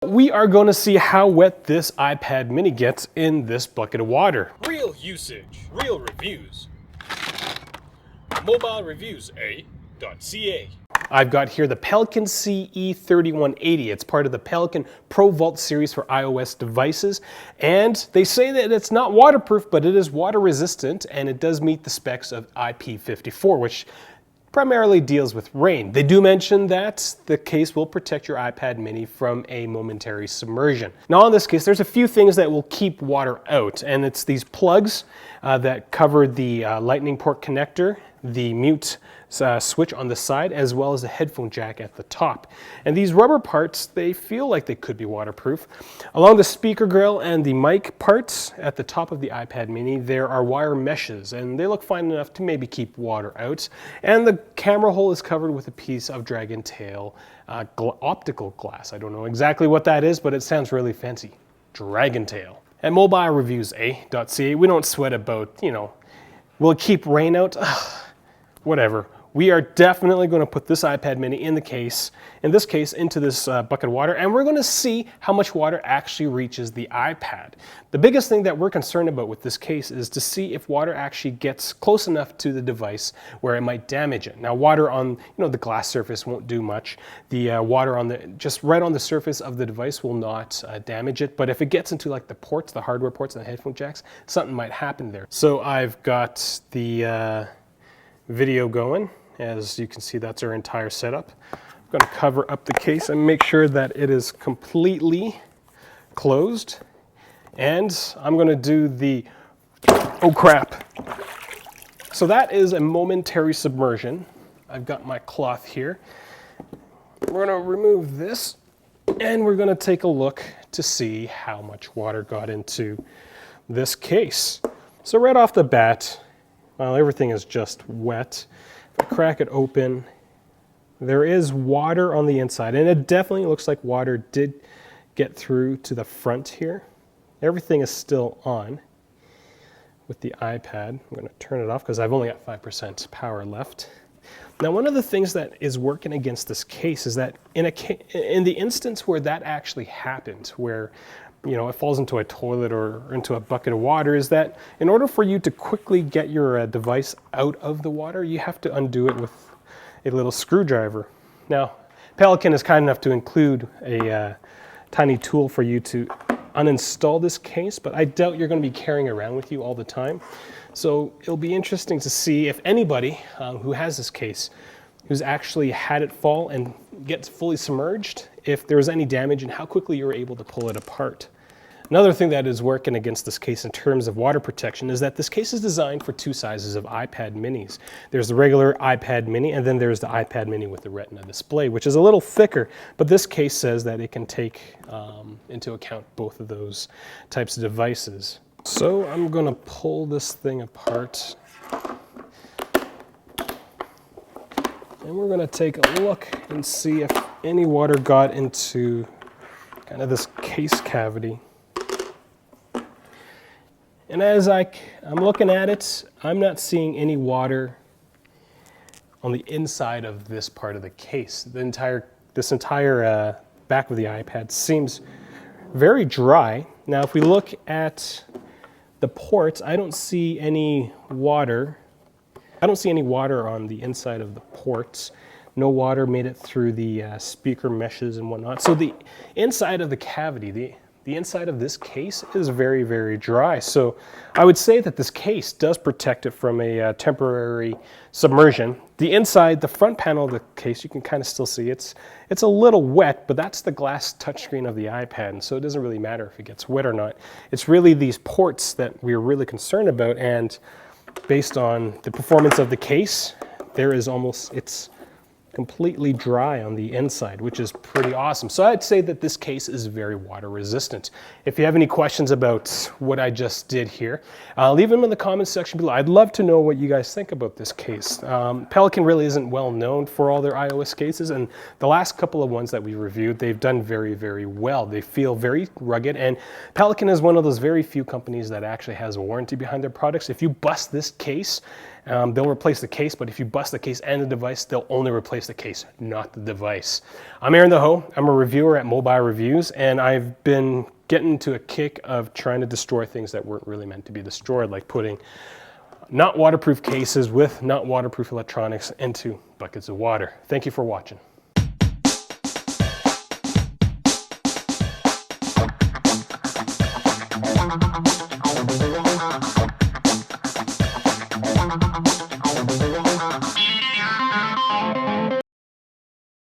we are going to see how wet this iPad mini gets in this bucket of water. Real usage, real reviews. Mobile reviews A.ca. I've got here the Pelican CE3180. It's part of the Pelican Pro Vault series for iOS devices. And they say that it's not waterproof, but it is water resistant, and it does meet the specs of IP54, which primarily deals with rain. They do mention that the case will protect your iPad mini from a momentary submersion. Now on this case, there's a few things that will keep water out, and it's these plugs that cover the lightning port connector, the mute switch on the side, as well as the headphone jack at the top. And these rubber parts, they feel like they could be waterproof. Along the speaker grill and the mic parts at the top of the iPad mini, there are wire meshes, and they look fine enough to maybe keep water out. And the camera hole is covered with a piece of dragon tail optical glass. I don't know exactly what that is, but it sounds really fancy. Dragon tail. At Mobile Reviews A.ca, we don't sweat about, will it keep rain out? Whatever. We are definitely going to put this iPad mini in this case, into this bucket of water, and we're going to see how much water actually reaches the iPad. The biggest thing that we're concerned about with this case is to see if water actually gets close enough to the device where it might damage it. Now, water on the glass surface won't do much. The water on just right on the surface of the device will not damage it, but if it gets into like the ports, the hardware ports and the headphone jacks, something might happen there. So I've got the video going. As you can see, that's our entire setup. I'm going to cover up the case and make sure that it is completely closed. And I'm going to do the, oh crap. So that is a momentary submersion. I've got my cloth here. We're going to remove this, and we're going to take a look to see how much water got into this case. So right off the bat, well, everything is just wet. If I crack it open, there is water on the inside, and it definitely looks like water did get through to the front here. Everything is still on with the iPad. I'm going to turn it off because I've only got 5% power left. Now, one of the things that is working against this case is that in the instance where that actually happened, where it falls into a toilet or into a bucket of water, is that in order for you to quickly get your device out of the water, you have to undo it with a little screwdriver. Now, Pelican is kind enough to include a tiny tool for you to uninstall this case, but I doubt you're going to be carrying it around with you all the time. So it'll be interesting to see if anybody who has this case, who's actually had it fall and gets fully submerged, if there was any damage and how quickly you were able to pull it apart. Another thing that is working against this case in terms of water protection is that this case is designed for two sizes of iPad minis. There's the regular iPad mini, and then there's the iPad mini with the Retina display, which is a little thicker, but this case says that it can take into account both of those types of devices. So I'm going to pull this thing apart, and we're going to take a look and see if any water got into kind of this case cavity. And as I'm looking at it, I'm not seeing any water on the inside of this part of the case. This entire back of the iPad seems very dry. Now, if we look at the ports, I don't see any water. I don't see any water on the inside of the ports. No water made it through the speaker meshes and whatnot. So the inside of the cavity, the inside of this case is very, very dry. So I would say that this case does protect it from a temporary submersion. The inside, the front panel of the case, you can kind of still see it's a little wet, but that's the glass touchscreen of the iPad, and so it doesn't really matter if it gets wet or not. It's really these ports that we're really concerned about, and based on the performance of the case, it's completely dry on the inside, which is pretty awesome. So I'd say that this case is very water resistant. If you have any questions about what I just did here, leave them in the comments section below. I'd love to know what you guys think about this case. Pelican really isn't well known for all their iOS cases, and the last couple of ones that we reviewed, they've done very, very well. They feel very rugged, and Pelican is one of those very few companies that actually has a warranty behind their products. If you bust this case, they'll replace the case, but if you bust the case and the device, they'll only replace replace the case, not the device. I'm Aaron the Ho. I'm a reviewer at Mobile Reviews, and I've been getting to a kick of trying to destroy things that weren't really meant to be destroyed, like putting not waterproof cases with not waterproof electronics into buckets of water. Thank you for watching.